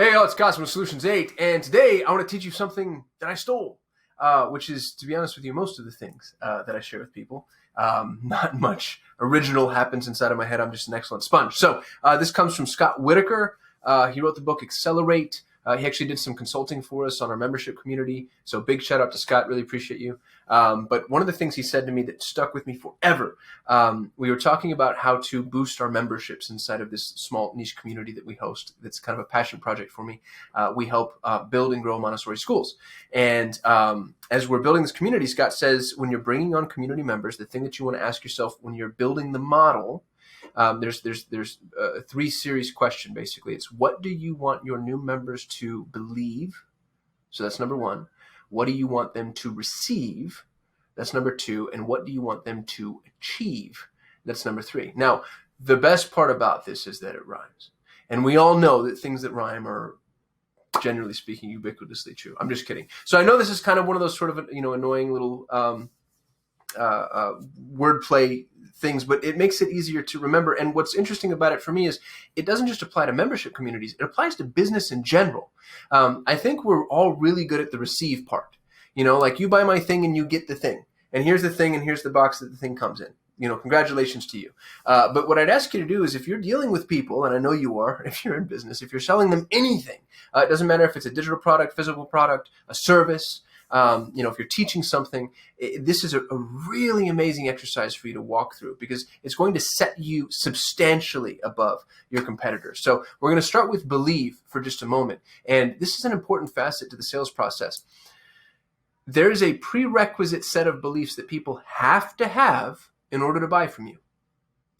Hey, y'all, it's Kasim with Solutions 8, and today I want to teach you something that I stole, which is, to be honest with you, most of the things that I share with people. Not much original happens inside of my head. I'm just an excellent sponge. So this comes from Scott Whitaker. He wrote the book Accelerate. He actually did some consulting for us on our membership community. So big shout out to Scott. Really appreciate you. But one of the things he said to me that stuck with me forever, we were talking about how to boost our memberships inside of this small niche community that we host. That's kind of a passion project for me. We help build and grow Montessori schools. And as we're building this community, Scott says, when you're bringing on community members, the thing that you want to ask yourself when you're building the model, there's a 3-series question, basically. It's, what do you want your new members to believe? So that's number 1. What do you want them to receive? That's number 2. And what do you want them to achieve? That's number 3. Now, the best part about this is that it rhymes. And we all know that things that rhyme are, generally speaking, ubiquitously true. I'm just kidding. So I know this is kind of one of those sort of, annoying little wordplay things, but it makes it easier to remember. And what's interesting about it for me is it doesn't just apply to membership communities. It applies to business in general. I think we're all really good at the receive part. Like you buy my thing and you get the thing. And here's the thing and here's the box that the thing comes in. Congratulations to you. But what I'd ask you to do is, if you're dealing with people, and I know you are, if you're in business, if you're selling them anything, it doesn't matter if it's a digital product, physical product, a service, if you're teaching something, this is a really amazing exercise for you to walk through, because it's going to set you substantially above your competitors. So we're going to start with believe for just a moment. And this is an important facet to the sales process. There's a prerequisite set of beliefs that people have to have in order to buy from you.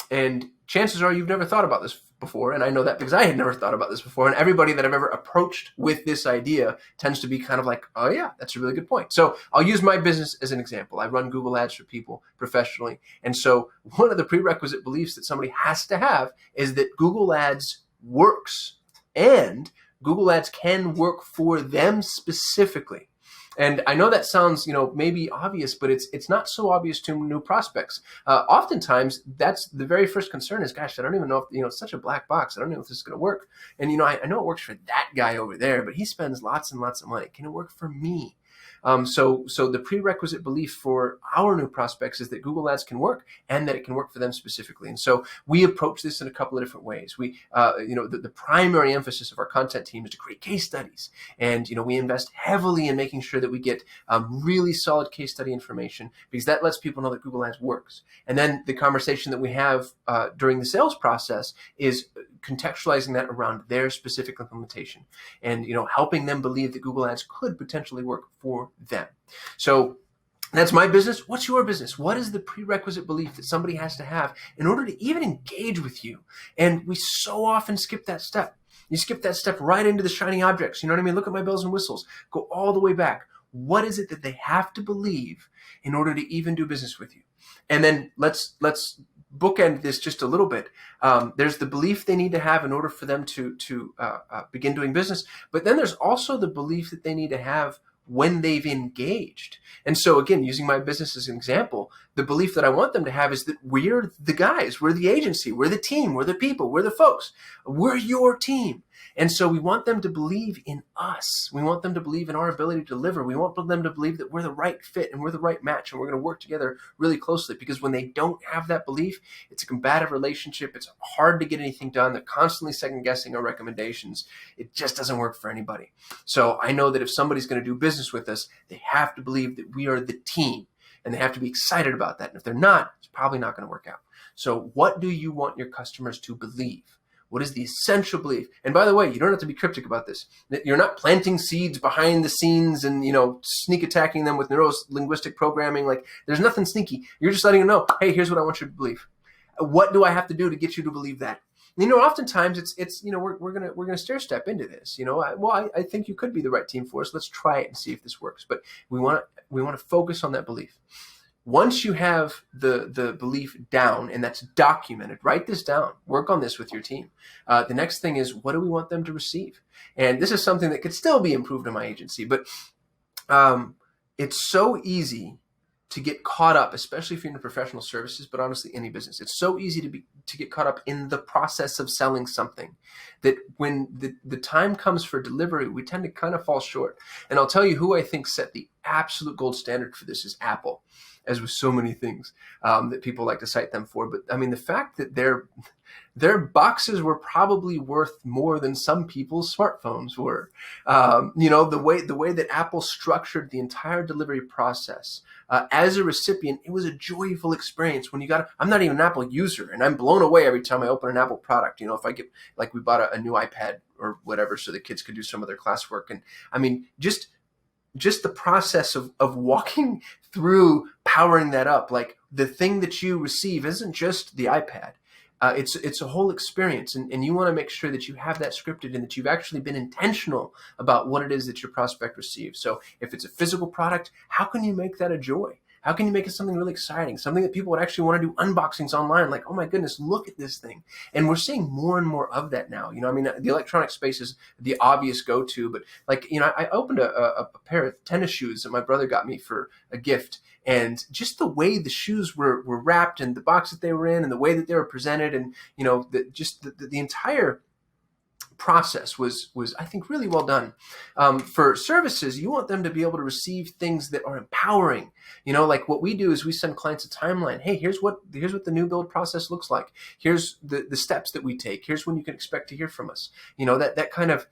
And chances are you've never thought about this before, and I know that because I had never thought about this before, and everybody that I've ever approached with this idea tends to be kind of like, oh yeah, that's a really good point. So I'll use my business as an example. I run Google Ads for people professionally, and so one of the prerequisite beliefs that somebody has to have is that Google Ads works, and Google Ads can work for them specifically. And I know that sounds, maybe obvious, but it's not so obvious to new prospects. Oftentimes, that's the very first concern is, gosh, I don't even know if, it's such a black box. I don't know if this is going to work. And, I know it works for that guy over there, but he spends lots and lots of money. Can it work for me? So the prerequisite belief for our new prospects is that Google Ads can work and that it can work for them specifically. And so we approach this in a couple of different ways. We, the primary emphasis of our content team is to create case studies. And, we invest heavily in making sure that we get really solid case study information, because that lets people know that Google Ads works. And then the conversation that we have during the sales process is contextualizing that around their specific implementation and, helping them believe that Google Ads could potentially work for them. So that's my business. What's your business? What is the prerequisite belief that somebody has to have in order to even engage with you? And we so often skip that step. You skip that step right into the shiny objects. You know what I mean? Look at my bells and whistles. Go all the way back. What is it that they have to believe in order to even do business with you? And then let's bookend this just a little bit. There's the belief they need to have in order for them to begin doing business. But then there's also the belief that they need to have when they've engaged. And so again, using my business as an example, the belief that I want them to have is that we're the guys, we're the agency, we're the team, we're the people, we're the folks, we're your team. And so we want them to believe in us. We want them to believe in our ability to deliver. We want them to believe that we're the right fit and we're the right match and we're going to work together really closely, because when they don't have that belief, it's a combative relationship. It's hard to get anything done. They're constantly second guessing our recommendations. It just doesn't work for anybody. So I know that if somebody's going to do business with us, they have to believe that we are the team, and they have to be excited about that. And if they're not, it's probably not going to work out. So what do you want your customers to believe? What is the essential belief? And by the way, you don't have to be cryptic about this. You're not planting seeds behind the scenes and, sneak attacking them with neuro-linguistic programming. Like, there's nothing sneaky. You're just letting them know, hey, here's what I want you to believe. What do I have to do to get you to believe that? Oftentimes it's we're gonna stair step into this. I think you could be the right team for us. Let's try it and see if this works. But we want to focus on that belief. Once you have the belief down and that's documented, write this down, work on this with your team. The next thing is, what do we want them to receive? And this is something that could still be improved in my agency, but it's so easy to get caught up, especially if you're in professional services, but honestly, any business. It's so easy to get caught up in the process of selling something that when the time comes for delivery, we tend to kind of fall short. And I'll tell you who I think set the absolute gold standard for this is Apple, as with so many things that people like to cite them for. But I mean, the fact that their boxes were probably worth more than some people's smartphones were. The way that Apple structured the entire delivery process. As a recipient, it was a joyful experience when you got. I'm not even an Apple user, and I'm blown away every time I open an Apple product. If I get, like, we bought a new iPad or whatever, so the kids could do some of their classwork, and I mean, just the process of walking through powering that up, like the thing that you receive isn't just the iPad. It's a whole experience, and you want to make sure that you have that scripted and that you've actually been intentional about what it is that your prospect receives. So if it's a physical product, how can you make that a joy? How can you make it something really exciting, something that people would actually want to do unboxings online? Like, oh my goodness, look at this thing. And we're seeing more and more of that now. I mean, the electronic space is the obvious go-to, but like, I opened a pair of tennis shoes that my brother got me for a gift. And just the way the shoes were wrapped and the box that they were in and the way that they were presented and, the entire process was I think really well done. For services, you want them to be able to receive things that are empowering. Like what we do is we send clients a timeline. Hey, here's what the new build process looks like. Here's the steps that we take. Here's when you can expect to hear from us. That kind of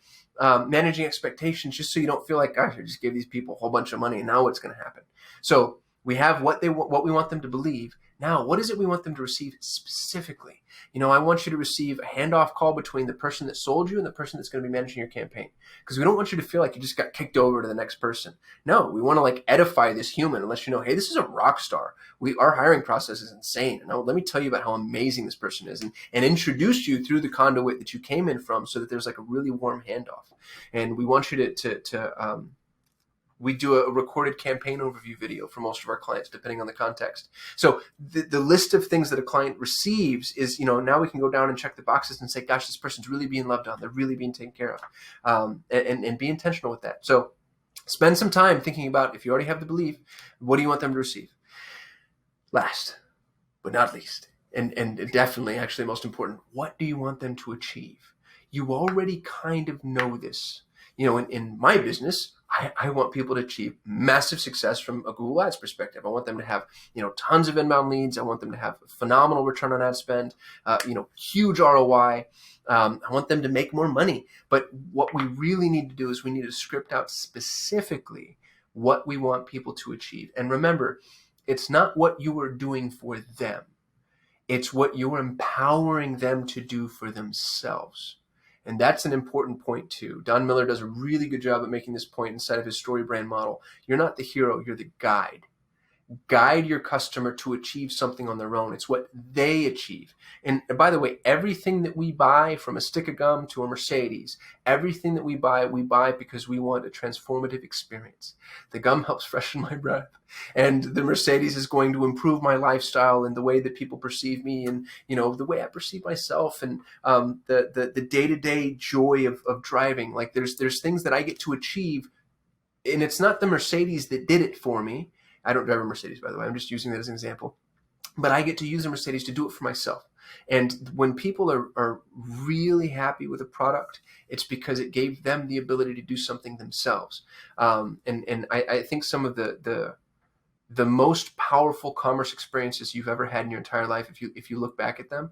managing expectations, just so you don't feel like, gosh, I just gave these people a whole bunch of money and now what's going to happen? So we have what we want them to believe. Now, what is it we want them to receive specifically? I want you to receive a handoff call between the person that sold you and the person that's going to be managing your campaign. Because we don't want you to feel like you just got kicked over to the next person. No, we want to edify this human and let you know, hey, this is a rock star. Our hiring process is insane. And let me tell you about how amazing this person is and introduce you through the conduit that you came in from so that there's a really warm handoff. And we want you to we do a recorded campaign overview video for most of our clients, depending on the context. So the list of things that a client receives is, now we can go down and check the boxes and say, gosh, this person's really being loved on. They're really being taken care of, and be intentional with that. So spend some time thinking about, if you already have the belief, what do you want them to receive? Last but not least, and definitely actually most important, what do you want them to achieve? You already kind of know this. In my business, I want people to achieve massive success from a Google Ads perspective. I want them to have, tons of inbound leads. I want them to have phenomenal return on ad spend, huge ROI. I want them to make more money. But what we really need to do is we need to script out specifically what we want people to achieve. And remember, it's not what you are doing for them. It's what you're empowering them to do for themselves. And that's an important point too. Don Miller does a really good job at making this point inside of his story brand model. You're not the hero, you're the guide. Guide your customer to achieve something on their own. It's what they achieve. And by the way, everything that we buy, from a stick of gum to a Mercedes, everything that we buy because we want a transformative experience. The gum helps freshen my breath, and the Mercedes is going to improve my lifestyle and the way that people perceive me, and the way I perceive myself, and the day-to-day joy of driving. Like there's things that I get to achieve, and it's not the Mercedes that did it for me. I don't drive a Mercedes, by the way. I'm just using that as an example. But I get to use a Mercedes to do it for myself. And when people are really happy with a product, it's because it gave them the ability to do something themselves. And I think some of the most powerful commerce experiences you've ever had in your entire life, if you look back at them,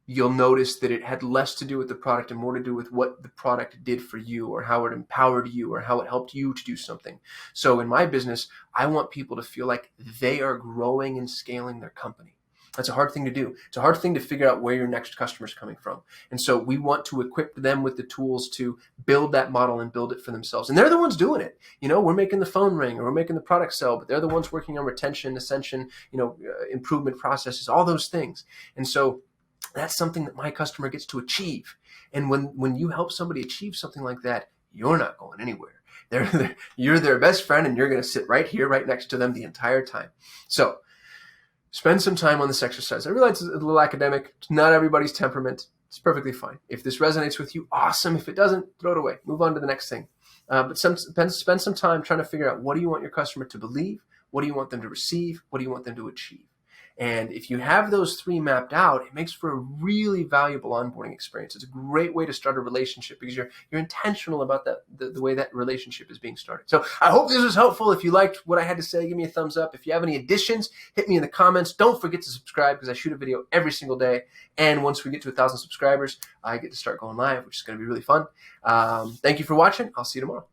you'll notice that it had less to do with the product and more to do with what the product did for you, or how it empowered you, or how it helped you to do something. So in my business, I want people to feel like they are growing and scaling their company. That's a hard thing to do. It's a hard thing to figure out where your next customer is coming from. And so we want to equip them with the tools to build that model and build it for themselves. And they're the ones doing it. We're making the phone ring or we're making the product sell, but they're the ones working on retention, ascension, improvement processes, all those things. And so that's something that my customer gets to achieve. And when you help somebody achieve something like that, you're not going anywhere. You're their best friend, and you're going to sit right here, right next to them the entire time. So spend some time on this exercise. I realize it's a little academic. It's not everybody's temperament. It's perfectly fine. If this resonates with you, awesome. If it doesn't, throw it away. Move on to the next thing. But spend some time trying to figure out, what do you want your customer to believe? what do you want them to receive, what do you want them to achieve. And if you have those three mapped out, it makes for a really valuable onboarding experience. It's a great way to start a relationship because you're intentional about the way that relationship is being started. So I hope this was helpful. If you liked what I had to say, give me a thumbs up. If you have any additions, hit me in the comments. Don't forget to subscribe because I shoot a video every single day. And once we get to 1,000 subscribers, I get to start going live, which is going to be really fun. Thank you for watching. I'll see you tomorrow.